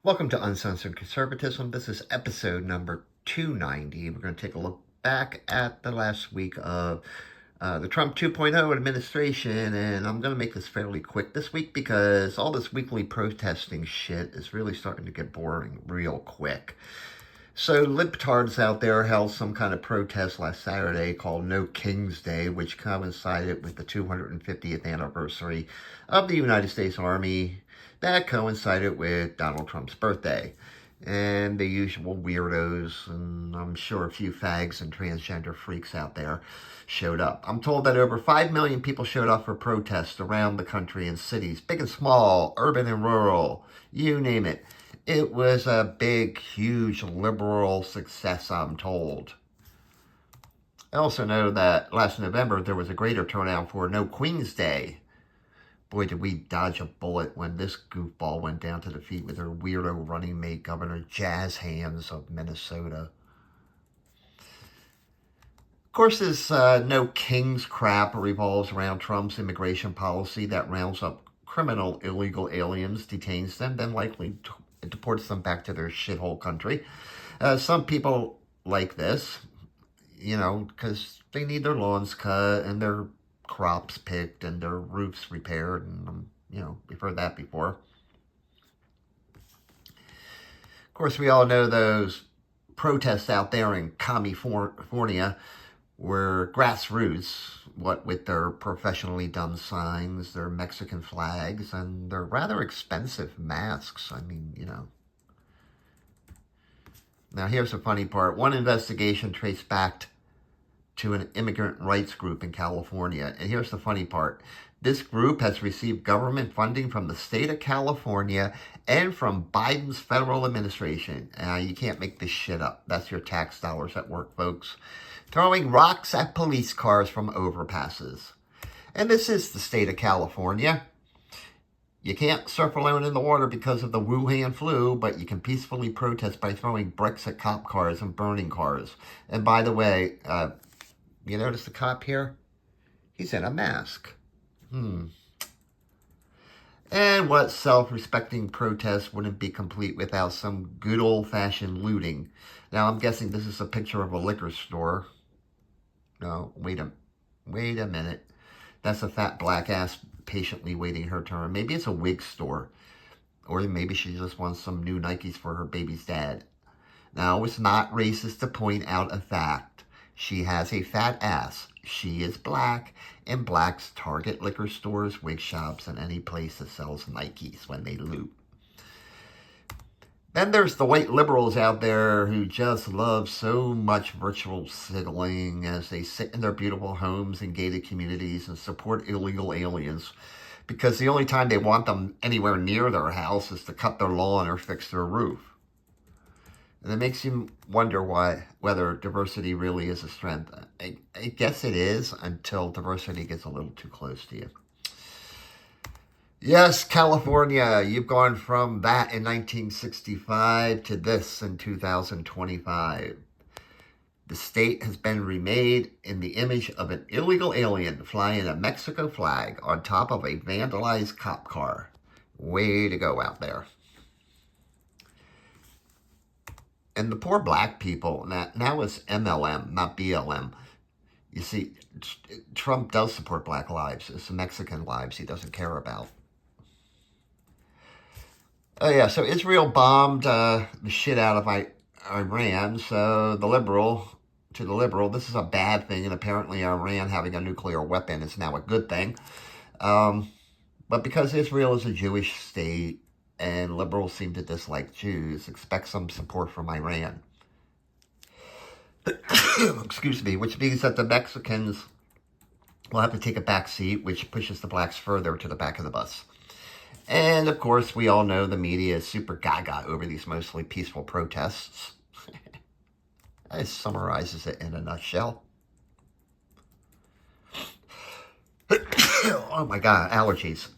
Welcome to Uncensored Conservatism. This is episode number 290. We're going to take a look back at the last week of the Trump 2.0 administration, and I'm going to make this fairly quick this week because all this weekly protesting shit is really starting to get boring real quick. So libtards out there held some kind of protest last Saturday called No King's Day, which coincided with the 250th anniversary of the United States Army. That coincided with Donald Trump's birthday. And the usual weirdos, and I'm sure a few fags and transgender freaks out there showed up. I'm told that over 5 million people showed up for protests around the country in cities, big and small, urban and rural, you name it. It was a big, huge liberal success, I'm told. I also know that last November there was a greater turnout for No Queen's Day. Boy, did we dodge a bullet when this goofball went down to defeat with her weirdo running mate, Governor Jazz Hands of Minnesota. Of course, this No Kings crap revolves around Trump's immigration policy that rounds up criminal illegal aliens, detains them, then likely deports them back to their shithole country. Some people like this, because they need their lawns cut and their crops picked and their roofs repaired, and we've heard that before. Of course, we all know those protests out there in California were grassroots, what with their professionally done signs, their Mexican flags, and their rather expensive masks. Now here's the funny part. One investigation traced back to an immigrant rights group in California. And here's the funny part. This group has received government funding from the state of California and from Biden's federal administration. You can't make this shit up. That's your tax dollars at work, folks. Throwing rocks at police cars from overpasses. And this is the state of California. You can't surf alone in the water because of the Wuhan flu, but you can peacefully protest by throwing bricks at cop cars and burning cars. And by the way, you notice the cop here? He's in a mask. And what self-respecting protest wouldn't be complete without some good old-fashioned looting? Now, I'm guessing this is a picture of a liquor store. No, wait a minute. That's a fat black ass patiently waiting her turn. Maybe it's a wig store. Or maybe she just wants some new Nikes for her baby's dad. Now, it's not racist to point out a fact. She has a fat ass. She is black, and blacks target liquor stores, wig shops, and any place that sells Nikes when they loot. Then there's the white liberals out there who just love so much virtual signaling as they sit in their beautiful homes and gated communities and support illegal aliens, because the only time they want them anywhere near their house is to cut their lawn or fix their roof. And it makes you wonder whether diversity really is a strength. I guess it is until diversity gets a little too close to you. Yes, California, you've gone from that in 1965 to this in 2025. The state has been remade in the image of an illegal alien flying a Mexico flag on top of a vandalized cop car. Way to go out there. And the poor black people, now it's MLM, not BLM. You see, Trump does support black lives. It's the Mexican lives he doesn't care about. Oh yeah, so Israel bombed the shit out of Iran, so the liberal, this is a bad thing, and apparently Iran having a nuclear weapon is now a good thing. But because Israel is a Jewish state, and liberals seem to dislike Jews, expect some support from Iran. Excuse me, which means that the Mexicans will have to take a back seat, which pushes the blacks further to the back of the bus. And, of course, we all know the media is super gaga over these mostly peaceful protests. That summarizes it in a nutshell. Oh, my God, allergies.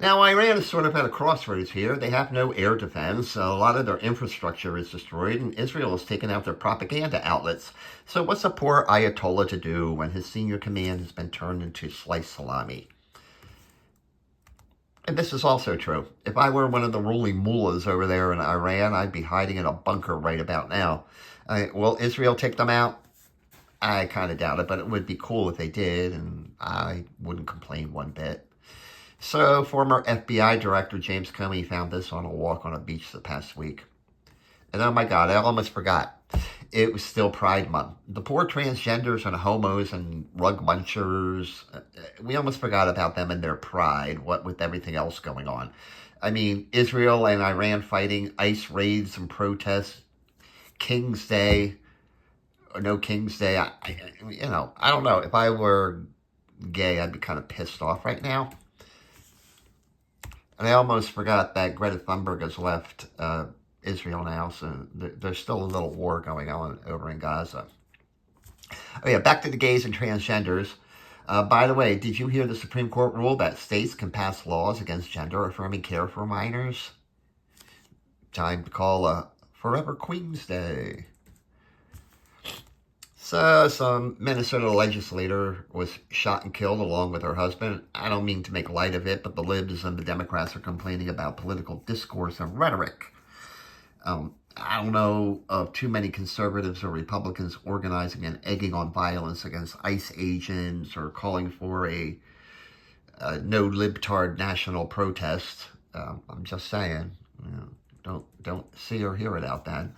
Now, Iran is sort of at a crossroads here. They have no air defense. A lot of their infrastructure is destroyed, and Israel has taken out their propaganda outlets. So what's a poor Ayatollah to do when his senior command has been turned into sliced salami? And this is also true. If I were one of the ruling mullahs over there in Iran, I'd be hiding in a bunker right about now. Will Israel take them out? I kind of doubt it, but it would be cool if they did, and I wouldn't complain one bit. So, former FBI Director James Comey found this on a walk on a beach the past week. And oh my God, I almost forgot. It was still Pride Month. The poor transgenders and homos and rug munchers, we almost forgot about them and their pride, what with everything else going on. I mean, Israel and Iran fighting, ICE raids and protests, King's Day, or no King's Day. I don't know. If I were gay, I'd be kind of pissed off right now. And I almost forgot that Greta Thunberg has left Israel now, so there's still a little war going on over in Gaza. Oh yeah, back to the gays and transgenders. By the way, did you hear the Supreme Court rule that states can pass laws against gender-affirming care for minors? Time to call a Forever Queen's Day. So, some Minnesota legislator was shot and killed along with her husband. I don't mean to make light of it, but the libs and the Democrats are complaining about political discourse and rhetoric. I don't know of too many conservatives or Republicans organizing and egging on violence against ICE agents or calling for a no libtard national protest. I'm just saying, don't see or hear it out then.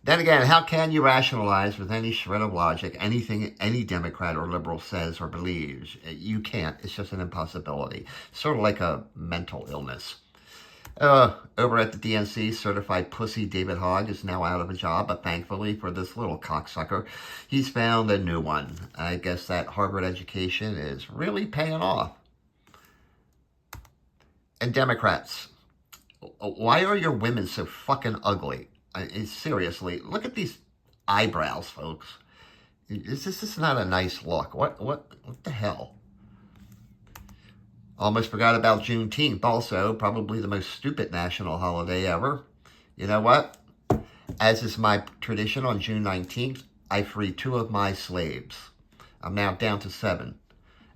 Then again, how can you rationalize with any shred of logic anything any Democrat or liberal says or believes? You can't. It's just an impossibility. Sort of like a mental illness. Over at the DNC, certified pussy David Hogg is now out of a job, but thankfully for this little cocksucker, he's found a new one. I guess that Harvard education is really paying off. And Democrats, why are your women so fucking ugly? Seriously, look at these eyebrows, folks. This is not a nice look. What the hell? Almost forgot about Juneteenth also, probably the most stupid national holiday ever. You know what? As is my tradition on June 19th, I free 2 of my slaves. I'm now down to 7.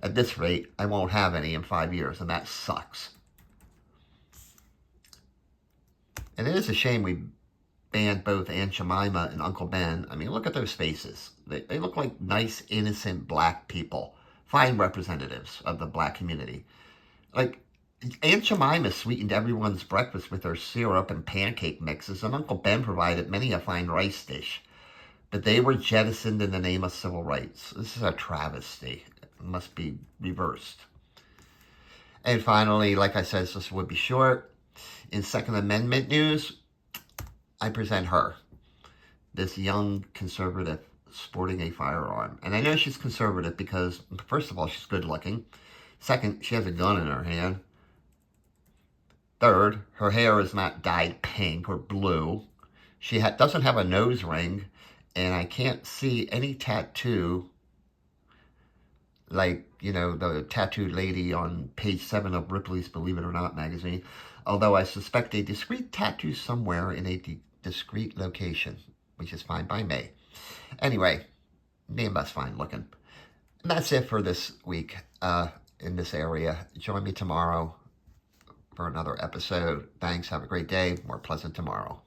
At this rate, I won't have any in 5 years, and that sucks. And it is a shame we banned both Aunt Jemima and Uncle Ben. I mean, look at those faces. They look like nice, innocent black people. Fine representatives of the black community. Like, Aunt Jemima sweetened everyone's breakfast with her syrup and pancake mixes, and Uncle Ben provided many a fine rice dish. But they were jettisoned in the name of civil rights. This is a travesty. It must be reversed. And finally, like I said, this would be short. In Second Amendment news, I present her, this young conservative sporting a firearm. And I know she's conservative because, first of all, she's good looking. Second, she has a gun in her hand. Third, her hair is not dyed pink or blue. She doesn't have a nose ring, and I can't see any tattoo like, the tattooed lady on page 7 of Ripley's Believe It or Not magazine, although I suspect a discreet tattoo somewhere in a discreet location, which is fine by me. Anyway, damn, that's fine looking. And that's it for this week in this area. Join me tomorrow for another episode. Thanks. Have a great day. More pleasant tomorrow.